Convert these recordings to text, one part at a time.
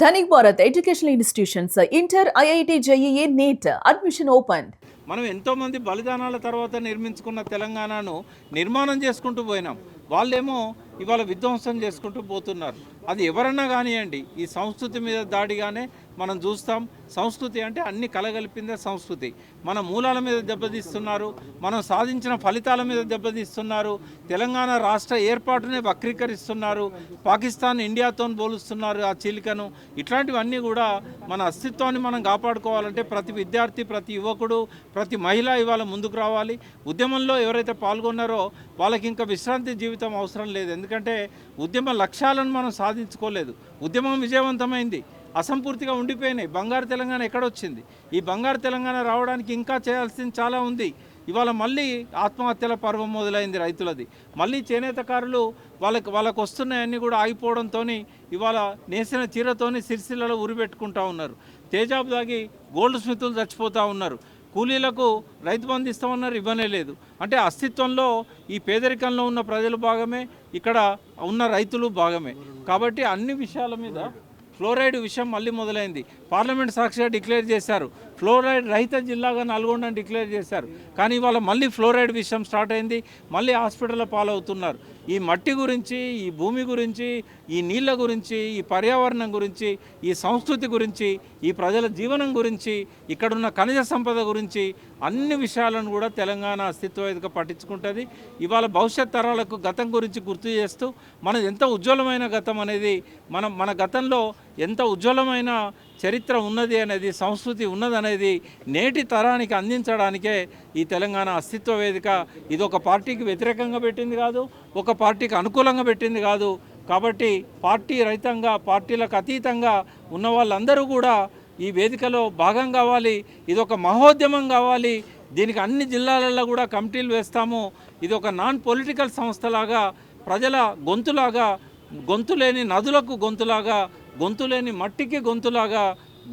Dhanik Bharat Educational Institutions, Inter, IIT, JEE, NEET, admission opened. మనం ఎంతోమంది బలిదానాల తర్వాత నిర్మించుకున్న తెలంగాణను నిర్మాణం చేసుకుంటూ పోయినాం. వాళ్ళేమో ఇవాళ విధ్వంసం చేసుకుంటూ పోతున్నారు. అది ఎవరన్నా కానివ్వండి, ఈ సంస్కృతి మీద దాడిగానే మనం చూస్తాం. సంస్కృతి అంటే అన్ని కలగలిపిందే సంస్కృతి. మన మూలాల మీద దెబ్బతీస్తున్నారు, మనం సాధించిన ఫలితాల మీద దెబ్బతీస్తున్నారు, తెలంగాణ రాష్ట్ర ఏర్పాటునే వక్రీకరిస్తున్నారు, పాకిస్తాన్ ఇండియాతో పోలుస్తున్నారు ఆ చీలికను. ఇట్లాంటివన్నీ కూడా మన అస్తిత్వాన్ని మనం కాపాడుకోవాలంటే ప్రతి విద్యార్థి, ప్రతి యువకుడు, ప్రతి మహిళ ఇవాళ ముందుకు రావాలి. ఉద్యమంలో ఎవరైతే పాల్గొన్నారో వాళ్ళకి ఇంకా విశ్రాంతి జీవితం అవసరం లేదు. ఎందుకంటే ఉద్యమ లక్ష్యాలను మనం సాధించుకోలేదు. ఉద్యమం విజయవంతమైంది, అసంపూర్తిగా ఉండిపోయినాయి. బంగారు తెలంగాణ ఎక్కడొచ్చింది? ఈ బంగారు తెలంగాణ రావడానికి ఇంకా చేయాల్సింది చాలా ఉంది. ఇవాళ మళ్ళీ ఆత్మహత్యల పర్వం మొదలైంది రైతులది. మళ్ళీ చేనేతకారులు వాళ్ళకు వస్తున్నాయన్నీ కూడా ఆగిపోవడంతో ఇవాళ నేసిన చీరతోని సిరిసిల్లలో ఉరిపెట్టుకుంటూ ఉన్నారు. తేజాబు దాగి గోల్డ్ స్మితులు చచ్చిపోతూ ఉన్నారు. కూలీలకు రైతు బంధు ఇస్తామన్నారు, ఇవ్వనే లేదు. అంటే అస్తిత్వంలో ఈ పేదరికంలో ఉన్న ప్రజలు భాగమే, ఇక్కడ ఉన్న రైతులు భాగమే. కాబట్టి అన్ని విషయాల మీద ఫ్లోరైడ్ విషయం మళ్ళీ మొదలైంది. పార్లమెంట్ సాక్షిగా డిక్లేర్ చేశారు, ఫ్లోరైడ్ రహిత జిల్లాగా నల్గొండని డిక్లేర్ చేశారు. కానీ ఇవాళ మళ్ళీ ఫ్లోరైడ్ విషయం స్టార్ట్ అయింది, మళ్ళీ హాస్పిటల్లో పాలవుతున్నారు. ఈ మట్టి గురించి, ఈ భూమి గురించి, ఈ నీళ్ళ గురించి, ఈ పర్యావరణం గురించి, ఈ సంస్కృతి గురించి, ఈ ప్రజల జీవనం గురించి, ఇక్కడున్న ఖనిజ సంపద గురించి అన్ని విషయాలను కూడా తెలంగాణ అస్తిత్వ వేదిక పట్టించుకుంటుంది. ఇవాళ భవిష్యత్ తరాలకు గతం గురించి గుర్తు చేస్తూ మనది ఎంత ఉజ్వలమైన గతం అనేది, మన గతంలో ఎంత ఉజ్వలమైన చరిత్ర ఉన్నది అనేది, సంస్కృతి ఉన్నదనేది నేటి తరానికి అందించడానికే ఈ తెలంగాణ అస్తిత్వ వేదిక. ఇది ఒక పార్టీకి వ్యతిరేకంగా పెట్టింది కాదు, ఒక పార్టీకి అనుకూలంగా పెట్టింది కాదు. కాబట్టి పార్టీ రహితంగా, పార్టీలకు అతీతంగా ఉన్న వాళ్ళందరూ కూడా ఈ వేదికలో భాగం కావాలి. ఇది ఒక మహోద్యమం కావాలి. దీనికి అన్ని జిల్లాలలో కూడా కమిటీలు వేస్తాము. ఇది ఒక నాన్ పొలిటికల్ సంస్థలాగా, ప్రజల గొంతులాగా, గొంతులేని నదులకు గొంతులాగా, గొంతులేని మట్టికి గొంతులాగా,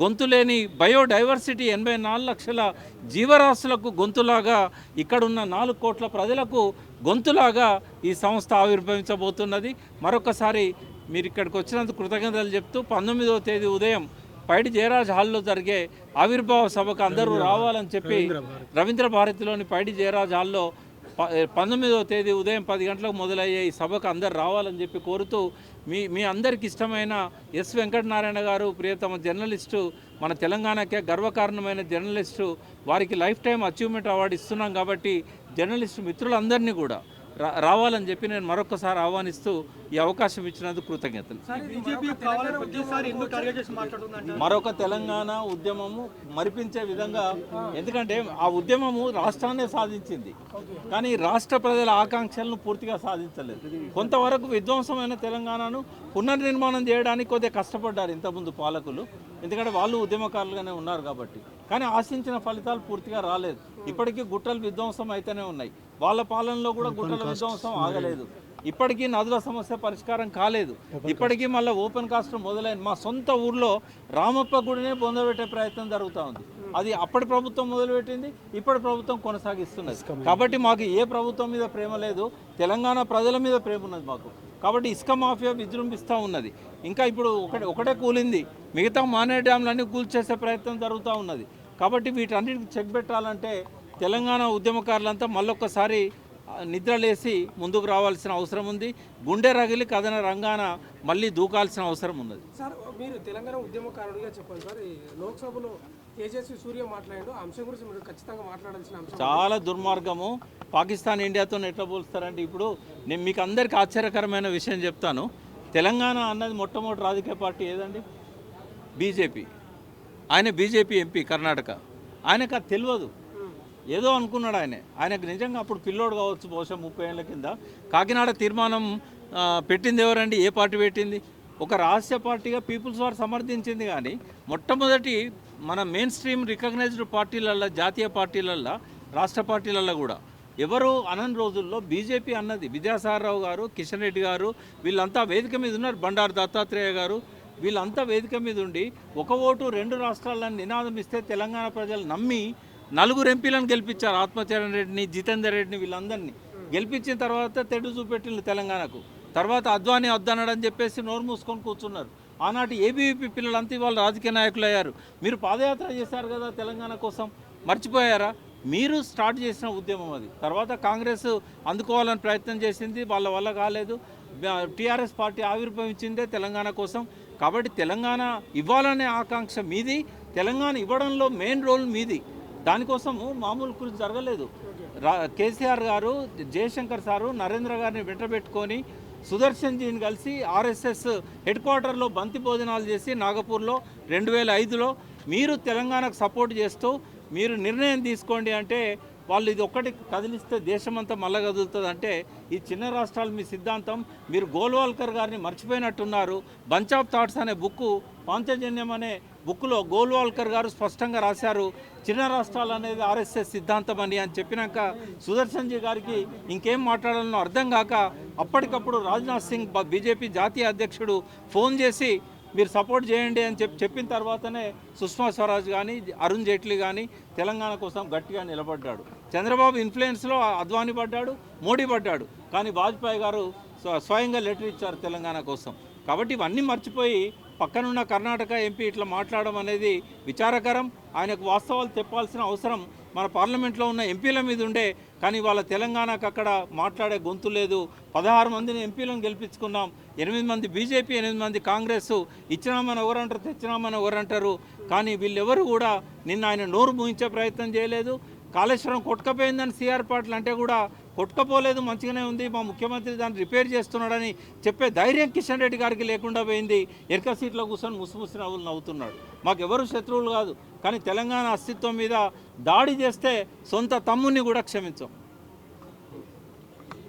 గొంతులేని బయోడైవర్సిటీ 84 లక్షల జీవరాశులకు గొంతులాగా, ఇక్కడున్న 4 కోట్ల ప్రజలకు గొంతులాగా ఈ సంస్థ ఆవిర్భవించబోతున్నది. మరొకసారి మీరు ఇక్కడికి వచ్చినందుకు కృతజ్ఞతలు చెప్తూ 19వ తేదీ ఉదయం పైడి జయరాజ్ హాల్లో జరిగే ఆవిర్భావ సభకు అందరూ రావాలని చెప్పి, రవీంద్ర భారతిలోని పైడి జయరాజ్ హాల్లో 19వ తేదీ ఉదయం 10 గంటలకు మొదలయ్యే ఈ సభకు అందరు రావాలని చెప్పి కోరుతూ, మీ అందరికి ఇష్టమైన ఎస్ వెంకటనారాయణ గారు, ప్రియతమ జర్నలిస్టు, మన తెలంగాణకే గర్వకారణమైన జర్నలిస్టు, వారికి లైఫ్ టైం అచీవ్మెంట్ అవార్డు ఇస్తున్నాం. కాబట్టి జర్నలిస్టు మిత్రులందరినీ కూడా రావాలని చెప్పి నేను మరొకసారి ఆహ్వానిస్తూ ఈ అవకాశం ఇచ్చినందుకు కృతజ్ఞతలు. మరొక తెలంగాణ ఉద్యమము మరిపించే విధంగా, ఎందుకంటే ఆ ఉద్యమము రాష్ట్రాన్నే సాధించింది, కానీ రాష్ట్ర ప్రజల ఆకాంక్షలను పూర్తిగా సాధించలేదు. కొంతవరకు విధ్వంసమైన తెలంగాణను పునర్నిర్మాణం చేయడానికి కొద్దిగా కష్టపడ్డారు ఇంతకుముందు పాలకులు, ఎందుకంటే వాళ్ళు ఉద్యమకారులుగానే ఉన్నారు కాబట్టి. కానీ ఆశించిన ఫలితాలు పూర్తిగా రాలేదు. ఇప్పటికీ గుట్టలు విధ్వంసం అయితేనే ఉన్నాయి. వాళ్ళ పాలనలో కూడా గుట్టల విధ్వంసం ఆగలేదు. ఇప్పటికీ నదుల సమస్య పరిష్కారం కాలేదు. ఇప్పటికీ మళ్ళీ ఓపెన్ కాస్ట్ మొదలైంది. మా సొంత ఊర్లో రామప్ప గుడినే బొందబెట్టే ప్రయత్నం జరుగుతూ ఉంది. అది అప్పటి ప్రభుత్వం మొదలుపెట్టింది, ఇప్పటి ప్రభుత్వం కొనసాగిస్తున్నది. కాబట్టి మాకు ఏ ప్రభుత్వం మీద ప్రేమ లేదు, తెలంగాణ ప్రజల మీద ప్రేమ ఉన్నది మాకు. కాబట్టి ఇసుక మాఫియా విజృంభిస్తూ ఉన్నది. ఇంకా ఇప్పుడు ఒకటే కూలింది, మిగతా మానే డ్యామ్లన్నీ కూల్చేసే ప్రయత్నం జరుగుతూ ఉన్నది. కాబట్టి వీటన్నిటికి చెక్ పెట్టాలంటే తెలంగాణ ఉద్యమకారులంతా మళ్ళొక్కసారి నిద్రలేసి ముందుకు రావాల్సిన అవసరం ఉంది. గుండె రగిలి కథన రంగాన మళ్ళీ దూకాల్సిన అవసరం ఉన్నది. సార్, మీరు తెలంగాణ ఉద్యమకారుడిగా చెప్పండి సార్, లోక్సభలో తేజస్వి సూర్య మాట్లాడారు, అంశం గురించి మీరు ఖచ్చితంగా మాట్లాడాల్సిన అంశం. చాలా దుర్మార్గము. పాకిస్తాన్ ఇండియాతో ఎట్లా పోలుస్తారంటే, ఇప్పుడు నేను మీకు అందరికీ ఆశ్చర్యకరమైన విషయం చెప్తాను. తెలంగాణ అన్నది మొట్టమొదటి రాజకీయ పార్టీ ఏదండి? బీజేపీ. ఆయన బీజేపీ ఎంపీ కర్ణాటక. ఆయనకు అది తెలియదు, ఏదో అనుకున్నాడు ఆయనకు నిజంగా అప్పుడు పిల్లోడు కావచ్చు, బహుశా 30 ఏళ్ళ కింద. కాకినాడ తీర్మానం పెట్టింది ఎవరండి? ఏ పార్టీ పెట్టింది? ఒక రహస్య పార్టీగా పీపుల్స్ వార్ సమర్థించింది. కానీ మొట్టమొదటి మన మెయిన్ స్ట్రీమ్ రికగ్నైజ్డ్ పార్టీలల్లో, జాతీయ పార్టీలల్లో, రాష్ట్ర పార్టీలల్లో కూడా ఎవరు అనని రోజుల్లో బీజేపీ అన్నది. విద్యాసాగరరావు గారు, కిషన్ రెడ్డి గారు వీళ్ళంతా వేదిక మీద ఉన్నారు, బండారు దత్తాత్రేయ గారు వీళ్ళంతా వేదిక మీద ఉండి ఒక ఓటు 2 రాష్ట్రాలను నినాదం ఇస్తే తెలంగాణ ప్రజలు నమ్మి 4 ఎంపీలను గెలిపించారు. ఆత్మచరణ్ రెడ్డిని, జితేందర్ రెడ్డిని, వీళ్ళందరినీ గెలిపించిన తర్వాత తెడ్డు చూపెట్టిండు తెలంగాణకు. తర్వాత అద్వానీ వద్దనడని చెప్పేసి నోరు మూసుకొని కూర్చున్నారు. ఆనాటి ఏబీవీపీ పిల్లలంతా ఇవాళ రాజకీయ నాయకులు అయ్యారు. మీరు పాదయాత్ర చేశారు కదా తెలంగాణ కోసం, మర్చిపోయారా? మీరు స్టార్ట్ చేసిన ఉద్యమం అది. తర్వాత కాంగ్రెస్ అందుకోవాలని ప్రయత్నం చేసింది, వాళ్ళ వల్ల కాలేదు. టీఆర్ఎస్ పార్టీ ఆవిర్భవించిందే తెలంగాణ కోసం. కాబట్టి తెలంగాణ ఇవ్వాలనే ఆకాంక్ష మీది, తెలంగాణ ఇవ్వడంలో మెయిన్ రోల్ మీది. దానికోసము మామూలు కృషి జరగలేదు. కేసీఆర్ గారు, జయశంకర్ సారు నరేంద్ర గారిని వెంటబెట్టుకొని సుదర్శన్ జీని కలిసి ఆర్ఎస్ఎస్ హెడ్ క్వార్టర్లో బంతి భోజనాలు చేసి నాగపూర్లో 2005లో మీరు తెలంగాణకు సపోర్ట్ చేస్తూ మీరు నిర్ణయం తీసుకోండి అంటే వాళ్ళు ఇది ఒక్కటి కదిలిస్తే దేశమంతా మళ్ళా కదులుతుంది అంటే ఈ చిన్న రాష్ట్రాలు మీ సిద్ధాంతం. మీరు గోల్వాల్కర్ గారిని మర్చిపోయినట్టున్నారు. బంచ్ ఆఫ్ థాట్స్ అనే బుక్కు, పాంచజన్యం అనే బుక్లో గోల్వాల్కర్ గారు స్పష్టంగా రాశారు చిన్న రాష్ట్రాలు అనేది ఆర్ఎస్ఎస్ సిద్ధాంతం అని చెప్పినాక సుదర్శన్ జీ గారికి ఇంకేం మాట్లాడాలనో అర్థం కాక అప్పటికప్పుడు రాజ్నాథ్ సింగ్ బీజేపీ జాతీయ అధ్యక్షుడు ఫోన్ చేసి మీరు సపోర్ట్ చేయండి అని చెప్పిన తర్వాతనే సుష్మా స్వరాజ్ కానీ అరుణ్ జైట్లీ కానీ తెలంగాణ కోసం గట్టిగా నిలబడ్డాడు. చంద్రబాబు ఇన్ఫ్లుయెన్స్లో అద్వానీ పడ్డాడు, మోడీ పడ్డాడు. కానీ వాజ్పేయి గారు స్వయంగా లెటర్ ఇచ్చారు తెలంగాణ కోసం. కాబట్టి ఇవన్నీ మర్చిపోయి పక్కనున్న కర్ణాటక ఎంపీ ఇట్లా మాట్లాడడం అనేది విచారకరం. ఆయనకు వాస్తవాలు చెప్పాల్సిన అవసరం మన పార్లమెంట్లో ఉన్న ఎంపీల మీద ఉండే. కానీ వాళ్ళ తెలంగాణకు అక్కడ మాట్లాడే గొంతు లేదు. 16 మందిని ఎంపీలను గెలిపించుకున్నాం. 8 మంది బీజేపీ, 8 మంది కాంగ్రెస్. ఇచ్చినామని ఎవరంటారు, తెచ్చినామని ఎవరంటారు. కానీ వీళ్ళెవరు కూడా నిన్న ఆయన నోరు మూయించే ప్రయత్నం చేయలేదు. కాళేశ్వరం కొట్టుకపోయిందని సిఆర్ పాటిల్ అంటే కూడా కొట్టుకపోలేదు, మంచిగానే ఉంది, మా ముఖ్యమంత్రి దాన్ని రిపేర్ చేస్తున్నాడని చెప్పే ధైర్యం కిషన్ రెడ్డి గారికి లేకుండా పోయింది. ఎరక సీట్లో కూర్చొని ముసిముసి నవ్వులు నవ్వుతున్నాడు. మాకెవరు శత్రువులు కాదు, కానీ తెలంగాణ అస్తిత్వం మీద దాడి చేస్తే సొంత తమ్ముని కూడా క్షమించాం.